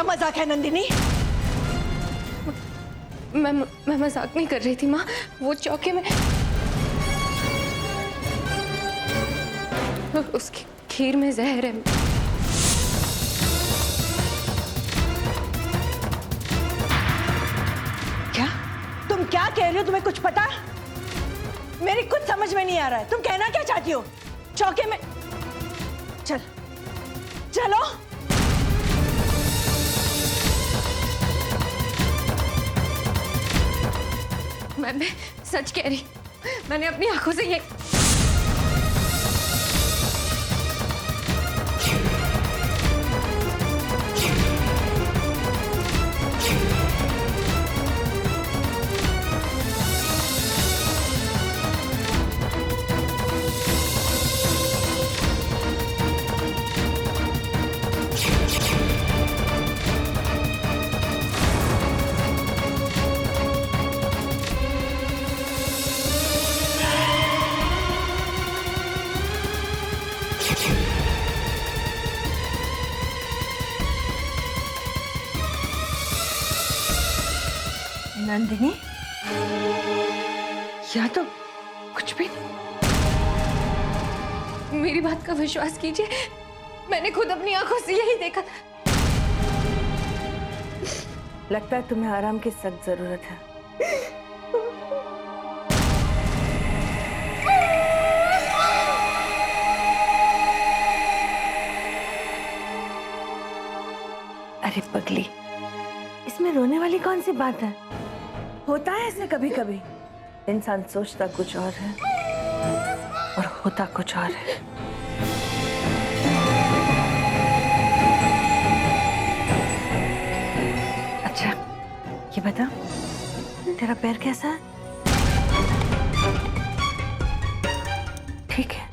मजाक है नंदिनी? मैं मजाक नहीं कर रही थी माँ। वो चौके में उसकी खीर में जहर है। क्या? तुम क्या कह रही हो? तुम्हें कुछ पता? मेरी कुछ समझ में नहीं आ रहा है। तुम कहना क्या चाहती हो? चौके में चलो। मैं सच कह रही, मैंने अपनी आंखों से ये नंदिनी, या तो कुछ भी नहीं। मेरी बात का विश्वास कीजिए, मैंने खुद अपनी आंखों से यही देखा था। लगता है तुम्हें आराम की सख्त जरूरत है। अरे पगली, इसमें रोने वाली कौन सी बात है? होता है ऐसे कभी कभी। इंसान सोचता कुछ और है और होता कुछ और है। अच्छा, ये बता, तेरा पैर कैसा है? ठीक है।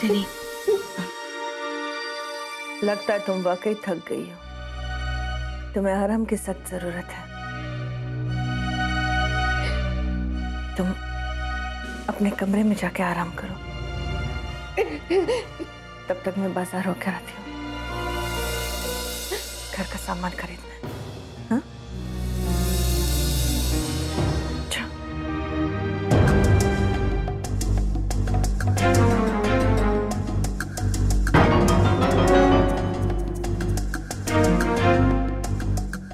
नहीं, लगता है तुम वाकई थक गई हो। तुम्हें आराम की सख्त जरूरत है। तुम अपने कमरे में जाके आराम करो। तब तक मैं बाजार होकर आती हूँ। घर का सामान खरीदना है। हाँ?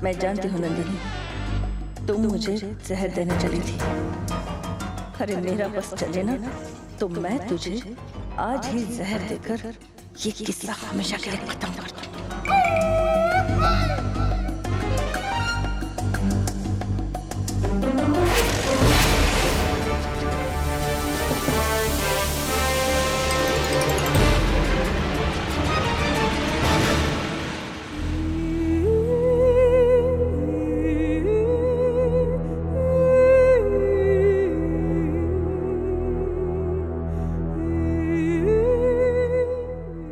मैं जानती हूँ नंदिनी, तुम मुझे जहर देने चली थी। अरे मेरा बस चले ना तो मैं तुझे आज ही जहर देकर ये किस्सा हमेशा के लिए खत्म कर दूँ।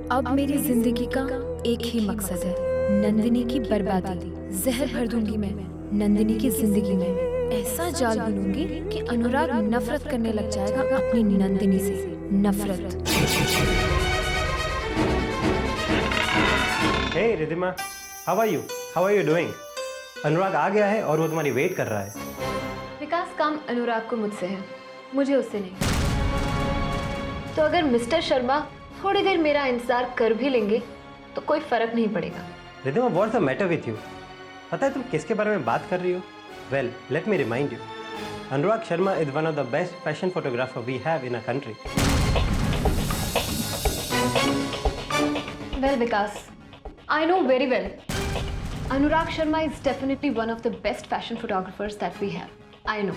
अब मेरी जिंदगी का एक ही मकसद है, नंदिनी की बर्बादी। जहर भर दूंगी मैं नंदिनी की जिंदगी में। ऐसा जाल बुनूंगी कि अनुराग नफरत करने लग जाएगा अपनी नंदिनी से। नफरत। Hey Ridhima, how are you? How are you doing? अनुराग आ गया है और वो तुम्हारी वेट कर रहा है। विकास, काम अनुराग को मुझसे है, मुझे उससे नहीं। तो अगर मिस्टर शर्मा थोड़ी देर मेरा इंतजार कर भी लेंगे तो कोई फर्क नहीं पड़ेगा। Riddhima, what's the matter with you? पता है तुम किसके बारे में बात कर रही हो? Well, let me remind you, Anurag Sharma is one of the best fashion photographer we have in a country. Well, Vikas, I know very well. Anurag Sharma is definitely one of the best fashion photographers that we have. I know.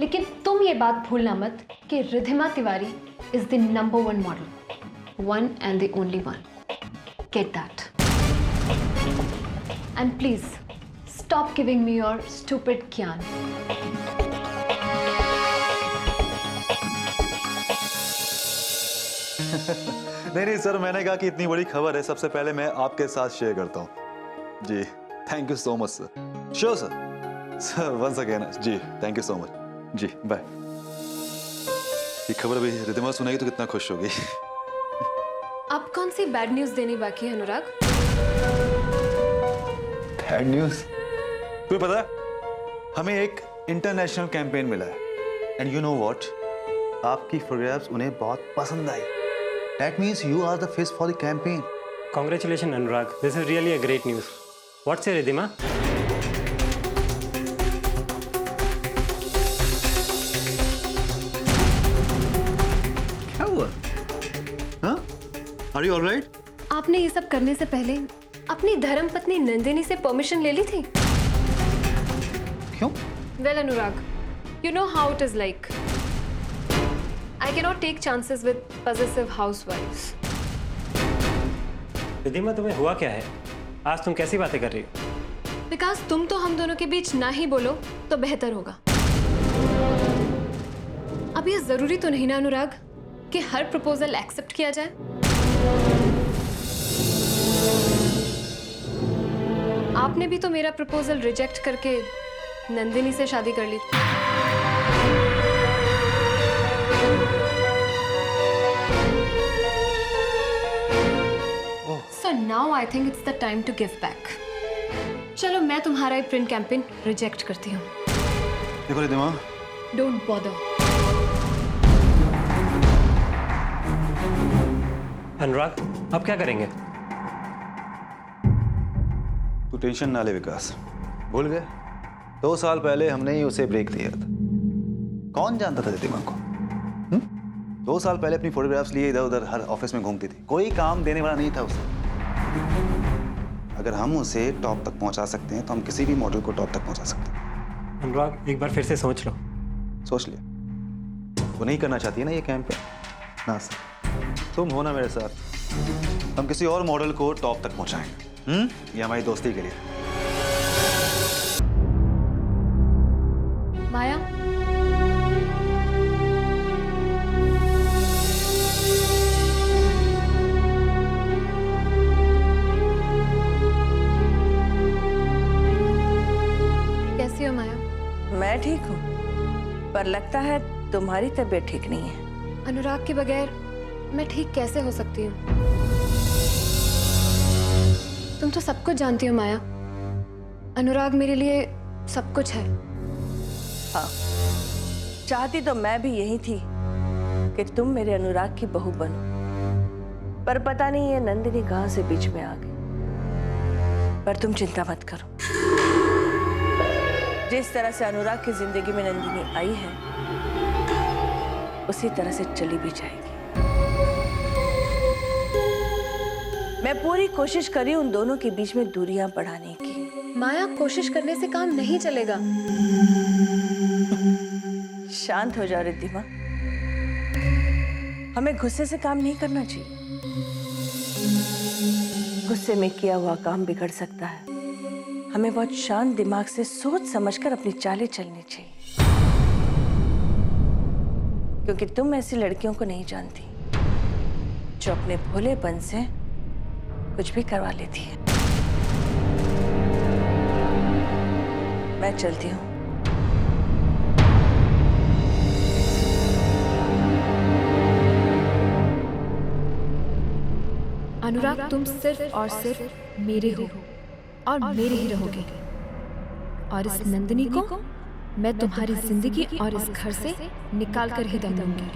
लेकिन तुम ये बात भूलना मत कि Riddhima Tiwari is the #1 model. One and the only one. Get that. And please, stop giving me your stupid ज्ञान. नहीं sir, मैंने कहा कि इतनी बड़ी खबर है, सबसे पहले मैं आपके साथ शेयर करता हूँ. जी, thank you so much sir. Sure sir once again. जी, थैंक यू सो मच. जी, बाय. ये खबर अभी रिद्धिमा सुनेगी तो कितना खुश होगी. अब कौन सी बैड न्यूज़ देनी बाकी है अनुराग? Bad news? तुम्हें पता है, हमें एक इंटरनेशनल कैंपेन मिला है. एंड यू नो व्हाट, आपकी फोटोग्राफ्स उन्हें बहुत पसंद आई. That means you are the face for the campaign. Congratulations, Anurag. This is really a great news. What's your Riddhima? क्या हुआ? हाँ? Are you all right? आपने ये सब करने से पहले अपनी धर्मपत्नी नंदिनी से परमिशन ले ली थी? क्यों? Well, Anurag, you know how it is like. I cannot take chances with possessive housewives. Riddhima, तुम्हें हुआ क्या है? आज तुम कैसी बातें कर रही हो? विकास, तुम तो हम दोनों के बीच ना ही बोलो तो बेहतर होगा. अब ये जरूरी तो नहीं ना अनुराग कि हर प्रपोजल एक्सेप्ट किया जाए. आपने भी तो मेरा प्रपोजल रिजेक्ट करके नंदिनी से शादी कर ली. So now I think it's the time to give back. चलो, मैं तुम्हारा ये प्रिंट कैंपेन रिजेक्ट करती हूँ. देखो रिद्धिमा, Don't bother. अनुराग, अब क्या करेंगे? तू टेंशन ना ले विकास. भूल गए? 2 साल पहले हमने ही उसे ब्रेक दिया था. कौन जानता था रिद्धिमा को? 2 साल पहले अपनी फोटोग्राफ्स लिए इधर उधर हर ऑफिस में घूमती थी. कोई काम देने वाला नहीं था उसे. अगर हम उसे टॉप तक पहुंचा सकते हैं तो हम किसी भी मॉडल को टॉप तक पहुंचा सकते हैं. अनुराग, एक बार फिर से सोच लो. सोच लिया. वो नहीं करना चाहती है ना ये कैंपेन? ना सर, तुम हो ना मेरे साथ, हम किसी और मॉडल को टॉप तक पहुंचाएंगे. ये हमारी दोस्ती के लिए. माया, कैसी हो माया? मैं ठीक हूँ, पर लगता है तुम्हारी तबीयत ठीक नहीं है. अनुराग के बगैर मैं ठीक कैसे हो सकती हूँ? तुम तो सब कुछ जानती हो माया. अनुराग मेरे लिए सब कुछ है. हाँ, चाहती तो मैं भी यही थी कि तुम मेरे अनुराग की बहू बनो, पर पता नहीं ये नंदिनी कहाँ से बीच में आ गई. पर तुम चिंता मत करो, जिस तरह से अनुराग की जिंदगी में नंदिनी आई है उसी तरह से चली भी जाएगी. मैं पूरी कोशिश करी उन दोनों के बीच में दूरियां बढ़ाने की. माया, कोशिश करने से काम नहीं चलेगा. शांत हो जाओ रिद्धिमा, हमें गुस्से से काम नहीं करना चाहिए. गुस्से में किया हुआ काम बिगड़ सकता है. हमें बहुत शांत दिमाग से सोच समझकर अपनी चालें चलनी चाहिए, क्योंकि तुम ऐसी लड़कियों को नहीं जानती जो अपने भोलेपन से कुछ भी करवा लेती है. मैं चलती हूँ. अनुराग, तुम सिर्फ और सिर्फ मेरे हो और मेरे ही रहोगे. और इस नंदिनी को मैं तुम्हारी जिंदगी और इस घर से निकाल कर ही दम दूंगी.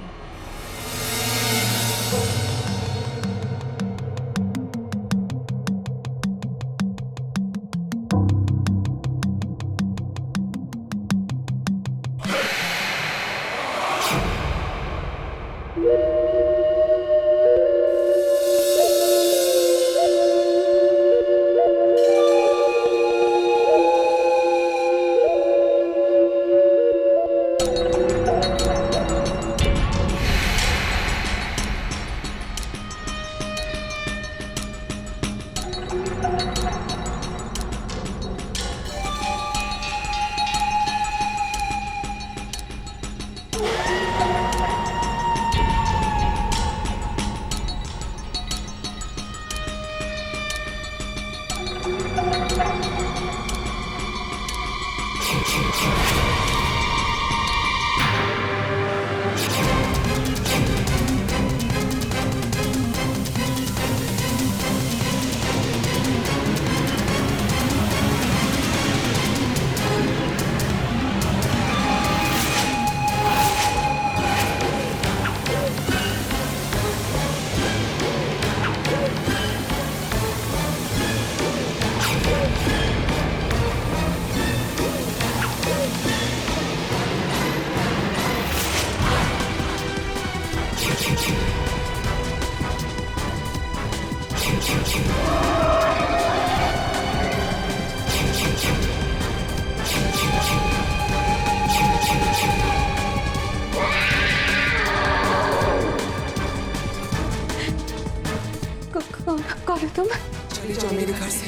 कौन हो तुम? चली जाओ मेरे घर से,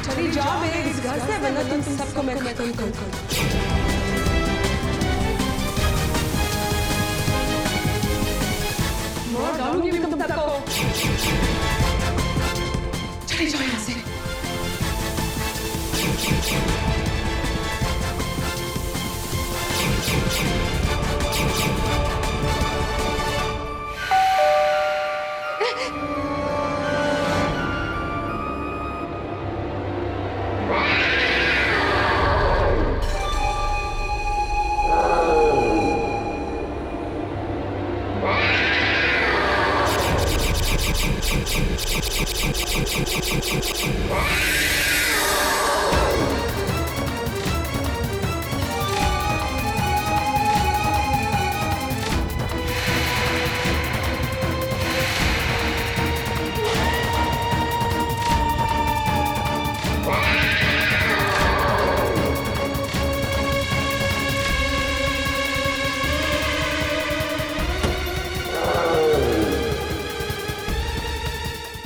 चली जाओ मेरे इस घर से, वरना तुम सबको मैं खत्म कर दूंगी। मार डालूंगी मैं तुम सबको। चली जाओ यहाँ से।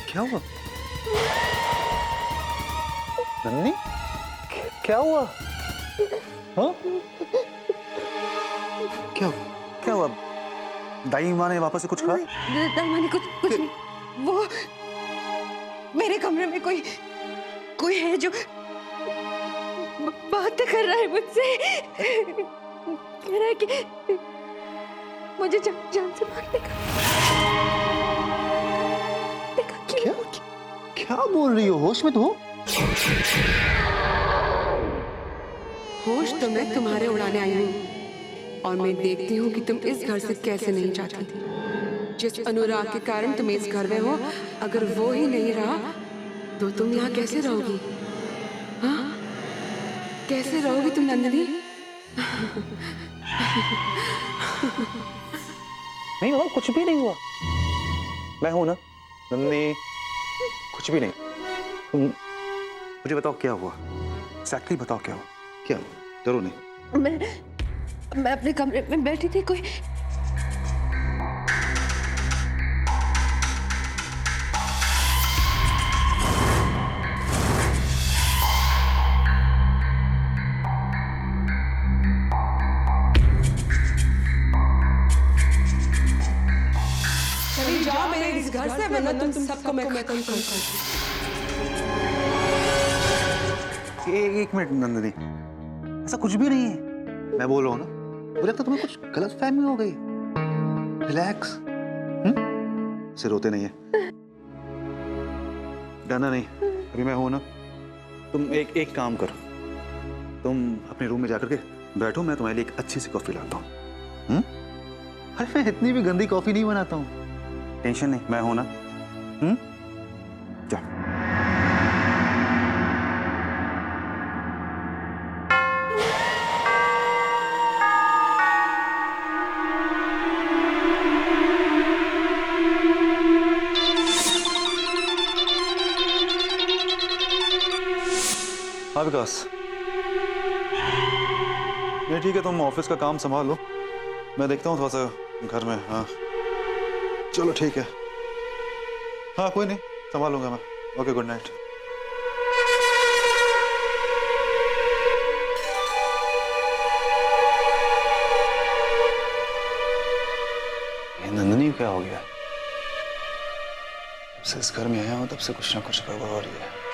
क्या हुआ नन्नी? क्या हुआ? हाँ? क्या हुआ? दाई माँ ने वापस से कुछ कहा? दाई माँ ने कुछ नहीं। वो मेरे कमरे में कोई है जो बात कर रहा है मुझसे। कह रहा है कि मुझे जान से मारने का। क्या बोल रही हो? होश में तो हो? होश तो मैं तुम्हारे उड़ाने आई हूँ, और मैं देखती हूँ कि तुम इस घर से कैसे नहीं जाती। जिस अनुराग के कारण तुम इस घर में हो, अगर वो ही नहीं रहा तो तुम यहाँ कैसे रहोगी? हाँ, कैसे रहोगी तुम नंदिनी? नहीं बाबा, कुछ भी नहीं हुआ। मैं हूं ना नन्नी, कुछ भी नहीं। तुम मुझे बताओ क्या हुआ, एक्जैक्टली बताओ क्या हुआ। क्या डरो नहीं। मैं अपने कमरे में बैठी थी, कोई चली जाओ मेरे इस घर से, वरना तुम सबको मैं खत्म कर दूंगी। एक मिनट नंदिनी, ऐसा कुछ भी नहीं है। मैं बोल रहा हूँ ना, मुझे लगता है तुम्हें कुछ गलत फहमी हो गई। रिलैक्स। इसे रोते नहीं है, डरना नहीं। अभी मैं हूं ना। तुम एक काम करो, तुम अपने रूम में जाकर के बैठो, मैं तुम्हारे लिए एक अच्छी सी कॉफी लाता हूँ। अरे मैं इतनी भी गंदी कॉफी नहीं बनाता हूँ, टेंशन नहीं, मैं हूं ना। जा। हाँ विकास, नहीं ठीक है, तुम ऑफिस का काम संभाल लो, मैं देखता हूँ थोड़ा सा घर में। हाँ चलो ठीक है, हाँ कोई नहीं, संभालूंगा मैं। Okay, good night. नंदिनी क्या हो गया? जब से इस घर में आया हूं तब से कुछ ना कुछ गड़बड़ हो रही है।